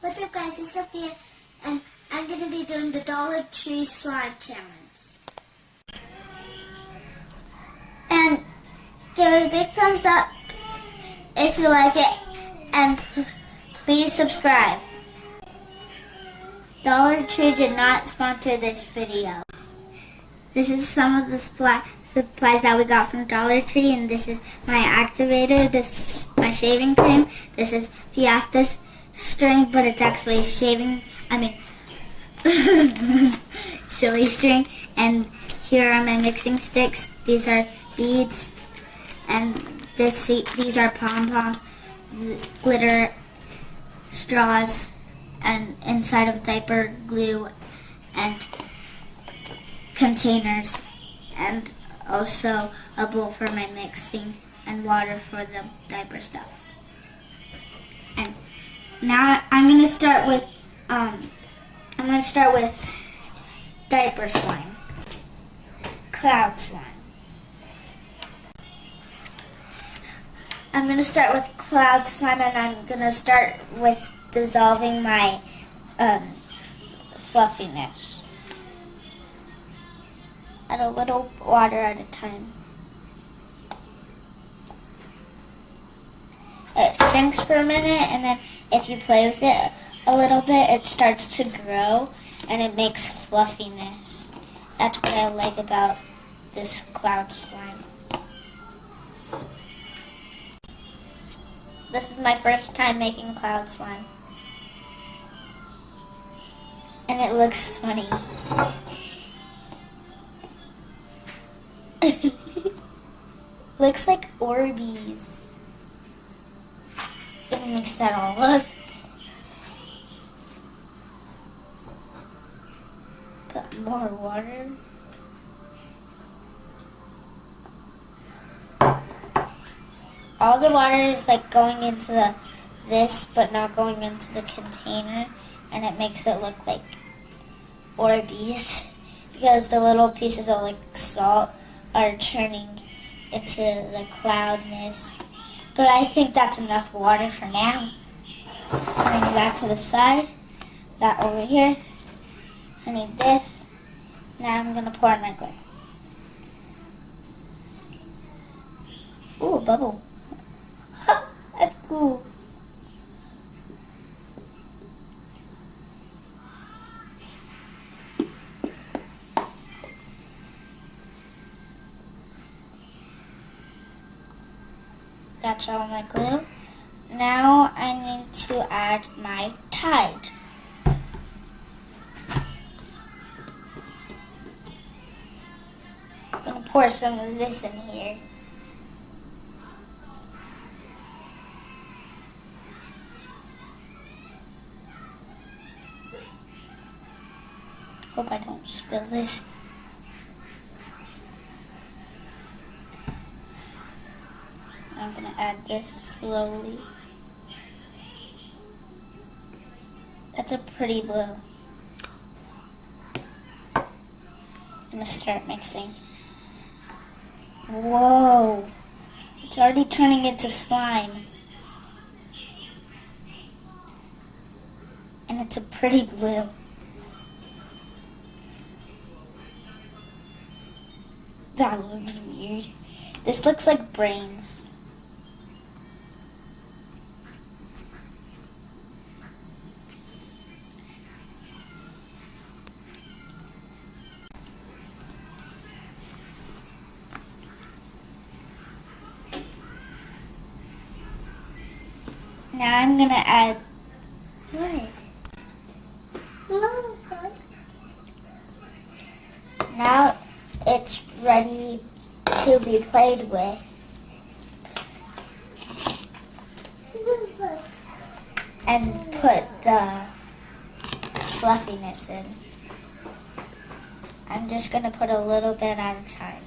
What's up guys, it's Sophia, and I'm going to be doing the Dollar Tree Slime Challenge. And give it a big thumbs up if you like it, and please subscribe. Dollar Tree did not sponsor this video. This is some of the supplies that we got from Dollar Tree, and this is my activator, this is my shaving cream, this is Fiesta string, but it's actually silly string, and here are my mixing sticks. These are beads, and these are pom-poms, glitter, straws, and inside of diaper glue, and containers, and also a bowl for my mixing, and water for the diaper stuff. And now I'm gonna start with diaper slime, cloud slime. I'm gonna start with cloud slime, and I'm gonna start with dissolving my fluffiness. Add a little water at a time. It shrinks for a minute, and then if you play with it a little bit, it starts to grow and it makes fluffiness. That's what I like about this cloud slime. This is my first time making cloud slime, and it looks funny. Looks like Orbeez. Gonna mix that all up. Put more water. All the water is like going into this, but not going into the container, and it makes it look like Orbeez because the little pieces of like salt are turning into the cloudness. But I think that's enough water for now. Putting that to the side, that over here. I need this. Now I'm gonna pour in my glitter. Ooh, a bubble. That's cool. That's all my glue. Now I need to add my Tide. I'm going to pour some of this in here. Hope I don't spill this. I'm going to add this slowly. That's a pretty blue. I'm going to start mixing. Whoa! It's already turning into slime. And it's a pretty blue. That looks weird. This looks like brains. Now I'm gonna add what? Now it's ready to be played with. And put the fluffiness in. I'm just gonna put a little bit at a time.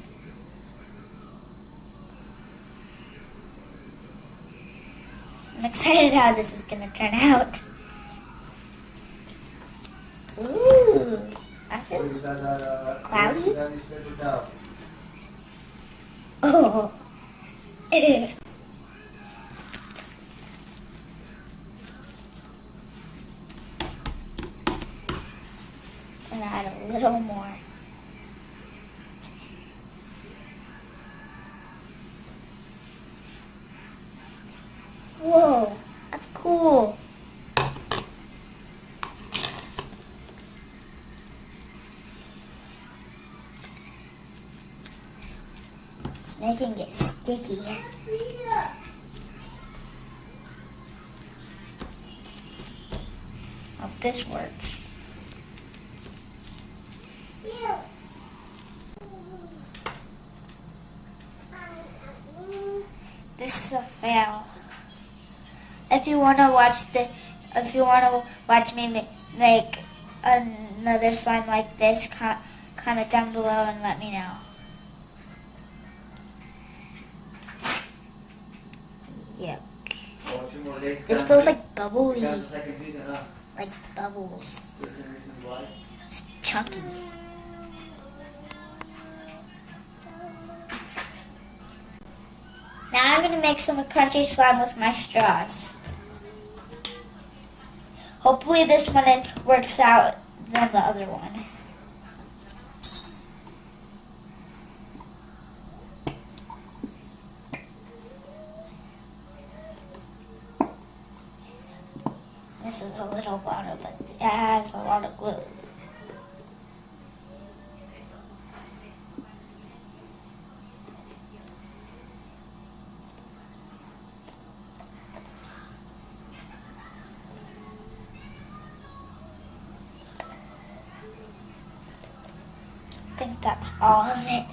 I'm excited how this is going to turn out. Ooh, that feels cloudy. Oh. little more. Whoa, that's cool. It's making it sticky. Hope this works. This is a fail. If you want to watch me make another slime like this, comment down below and let me know. Yuck. This feels like bubbly. Like bubbles. It's chunky. Now I'm going to make some crunchy slime with my straws. Hopefully this one works out than the other one. This is a little water, but it has a lot of glue. I think that's all of it.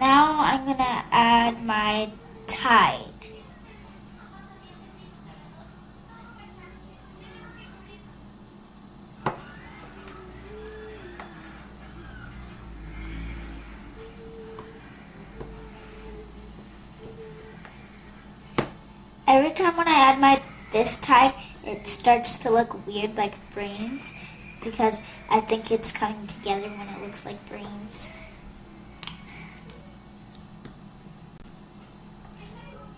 Now I'm going to add my Tide. Every time when I add this Tide, it starts to look weird like brains, because I think it's coming together when it looks like brains.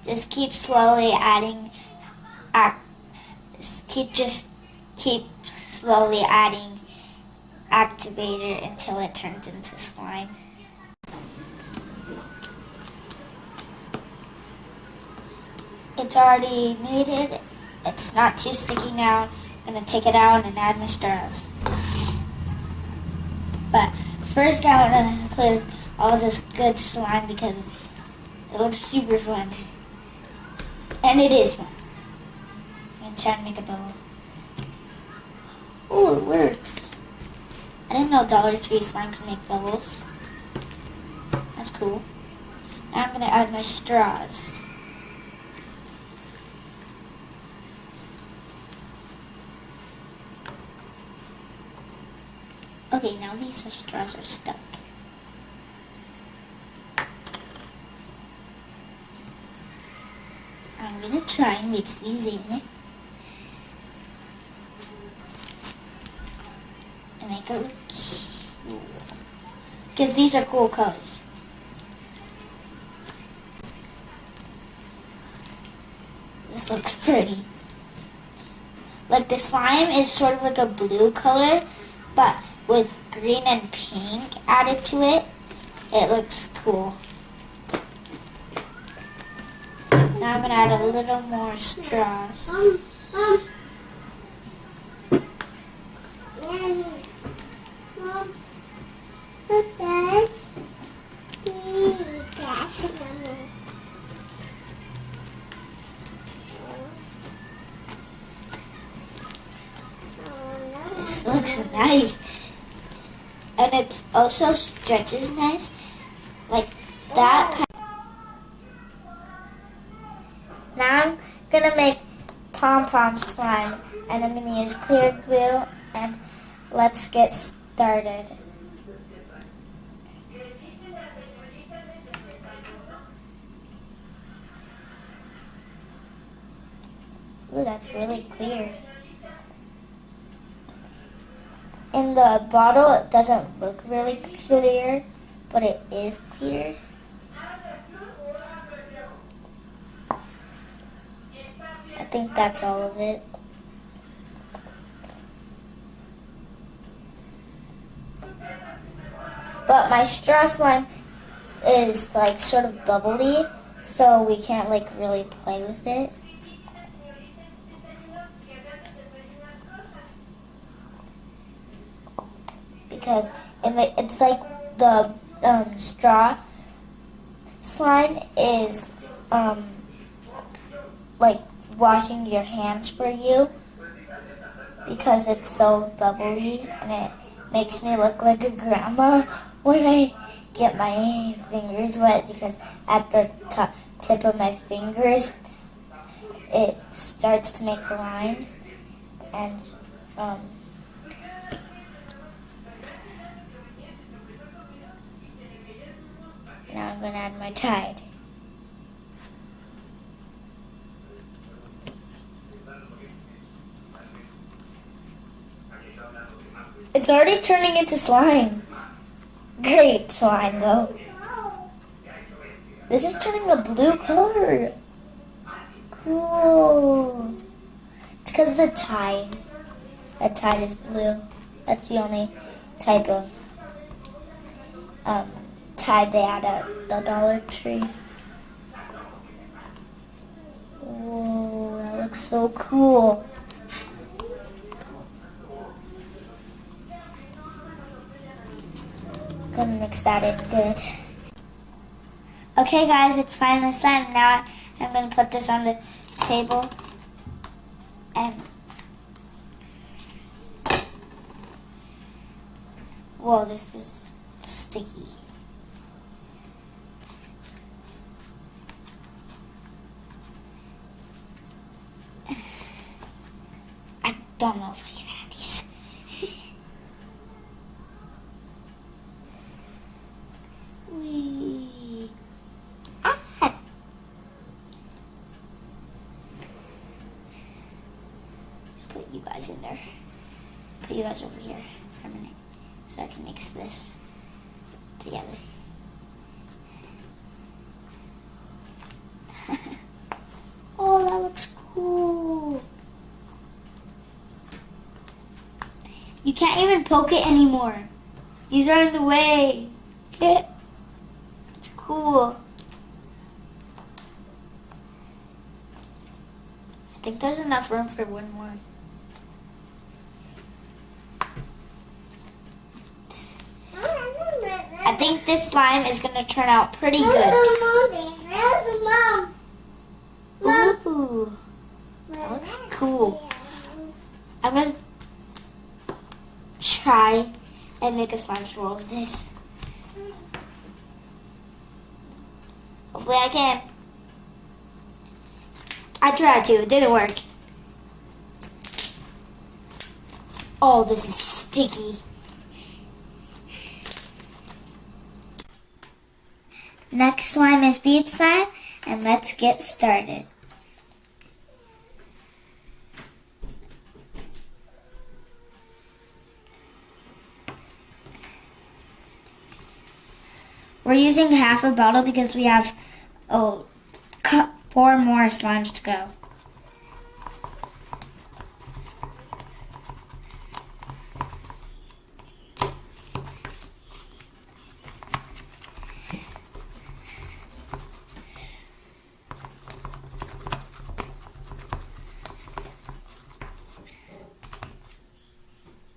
Just keep slowly adding, keep slowly adding activator until it turns into slime. It's already kneaded. It's not too sticky now. I'm going to take it out and add my straws. But first I want to play with all this good slime because it looks super fun. And it is fun. I'm going to try and make a bubble. Oh, it works. I didn't know Dollar Tree slime can make bubbles. That's cool. Now I'm going to add my straws. Okay, now these straws are stuck. I'm gonna try and mix these in and make it look cool. Because these are cool colors. This looks pretty. Like the slime is sort of like a blue color, but with green and pink added to it, it looks cool. Now I'm going to add a little more straws. This looks nice. And it also stretches nice, like that. Now I'm going to make pom-pom slime, and I'm going to use clear glue, and let's get started. Ooh, that's really clear. In the bottle, it doesn't look really clear, but it is clear. I think that's all of it. But my straw slime is like sort of bubbly, so we can't like really play with it. Because it's like the straw slime is like washing your hands for you because it's so bubbly and it makes me look like a grandma when I get my fingers wet because at the tip of my fingers it starts to make lines and now I'm going to add my Tide. It's already turning into slime. Great slime though. This is turning a blue color. Cool. It's because of the Tide. That Tide is blue. That's the only type of Tide they had at the Dollar Tree. Whoa, that looks so cool. Gonna mix that in good. Okay guys, it's finally slime. Now I'm gonna put this on the table and whoa, this is sticky. I don't know if I can add these. Put you guys in there. Put you guys over here for a minute so I can mix this together. Oh, that looks cool. You can't even poke it anymore. These are in the way. It's cool. I think there's enough room for one more. I think this slime is going to turn out pretty good. Ooh, that looks cool. I'm going to try and make a slime swirl of this. Hopefully I can. I tried to, it didn't work. Oh, this is sticky. Next slime is bead slime, and let's get started. We're using half a bottle because we have 4 more slimes to go.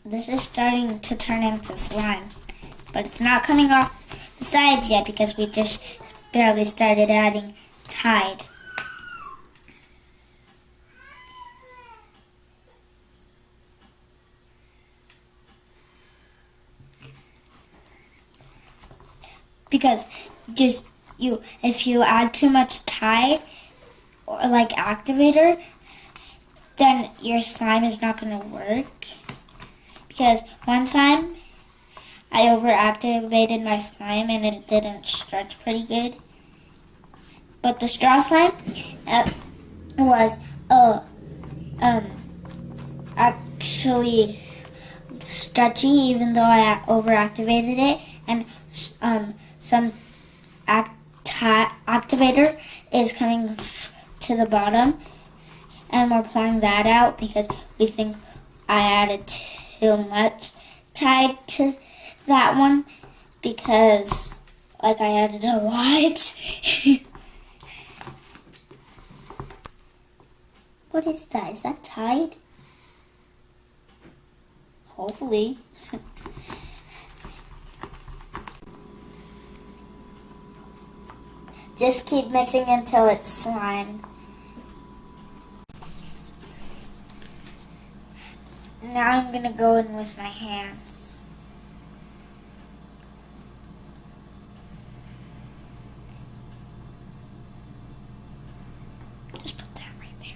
This is starting to turn into slime, but it's not coming off the sides yet because we just barely started adding Tide. Because if you add too much Tide or like activator, then your slime is not going to work. Because one time I overactivated my slime and it didn't stretch pretty good. But the straw slime was actually stretchy even though I overactivated it, and some activator is coming to the bottom, and we're pouring that out because we think I added too much Tide to that one, because like I added a lot. What is that? Is that Tide? Hopefully. Just keep mixing until it's slime. Now I'm gonna go in with my hands. Just put that right there.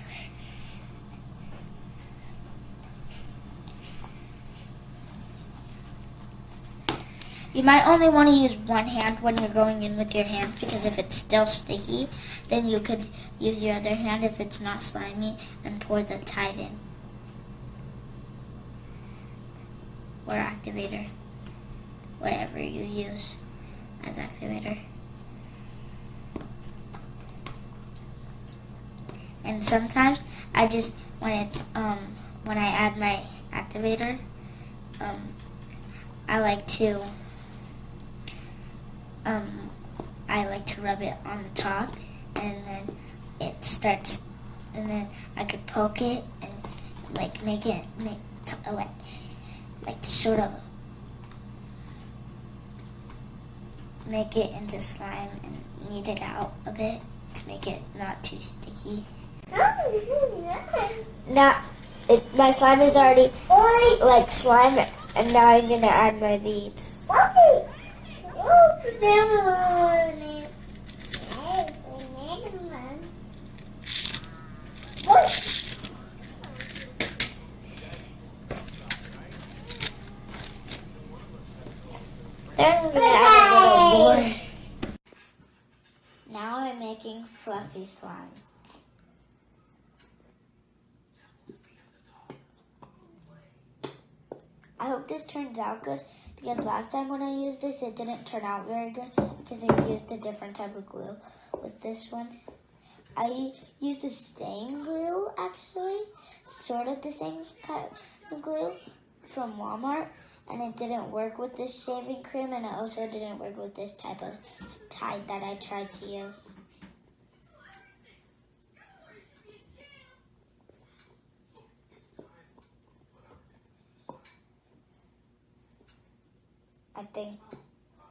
You might only want to use one hand when you're going in with your hand, because if it's still sticky, then you could use your other hand if it's not slimy and pour the Tide in. Or activator. Whatever you use as activator. And sometimes I just, when I add my activator, I like to rub it on the top, and then it starts, and then I could poke it and sort of make it into slime and knead it out a bit to make it not too sticky. Now, my slime is already like slime, and now I'm gonna add my beads. Then I'm gonna add a little more. Now I'm making fluffy slime. I hope this turns out good, because last time when I used this, it didn't turn out very good because I used a different type of glue. With this one, I used the same glue, actually, sort of the same type of glue from Walmart, and it didn't work with this shaving cream, and it also didn't work with this type of Tide that I tried to use. I think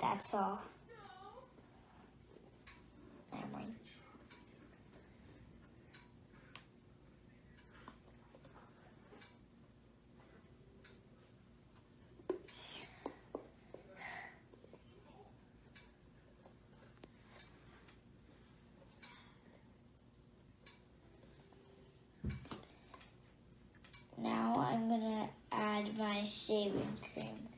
that's all. Never mind. Now I'm gonna add my shaving cream.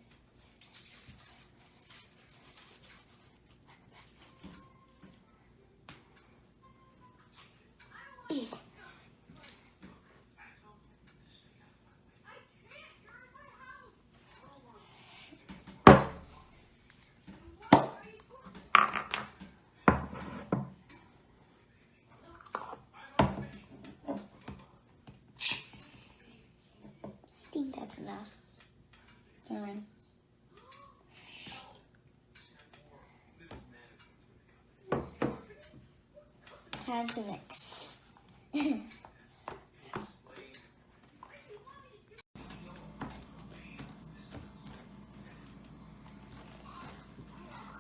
I think that's enough. All right. Time to mix. We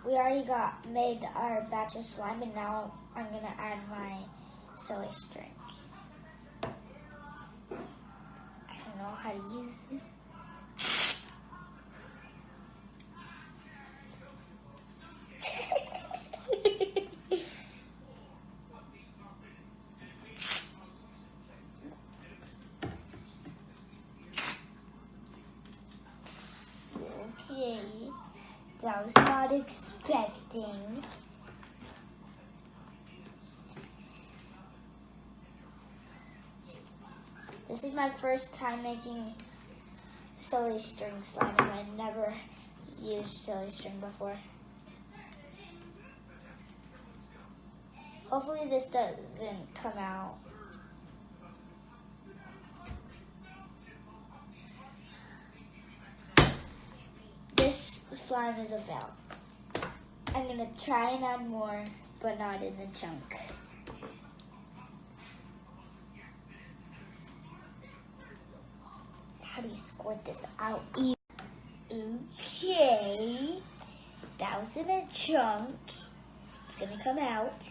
already made our batch of slime, and now I'm gonna add my soy string. I don't know how to use this. Okay, that was not expecting. This is my first time making silly string slime, and I've never used silly string before. Hopefully this doesn't come out. This slime is a fail. I'm gonna try and add more, but not in a chunk. How do you squirt this out? Okay, that was in a chunk. It's gonna come out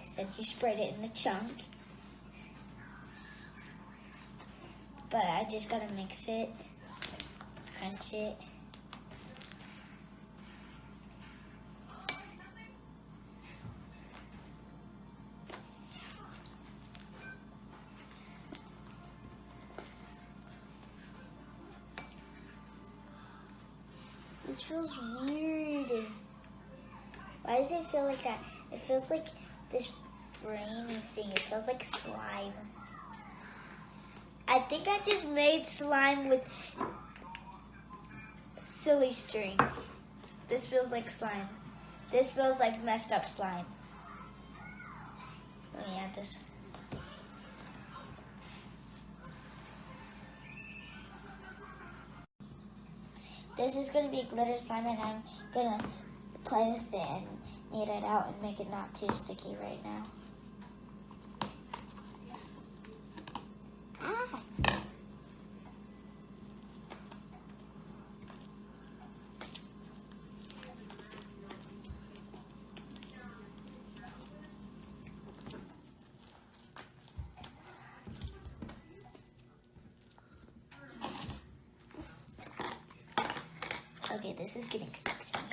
since you spread it in the chunk. But I just gotta mix it, crunch it. This feels weird. Why does it feel like that? It feels like this brainy thing. It feels like slime. I think I just made slime with silly string. This feels like slime. This feels like messed up slime. Let me add this. This is going to be glitter slime, and I'm going to play with it and knead it out and make it not too sticky right now. Okay, this is getting stuck to me.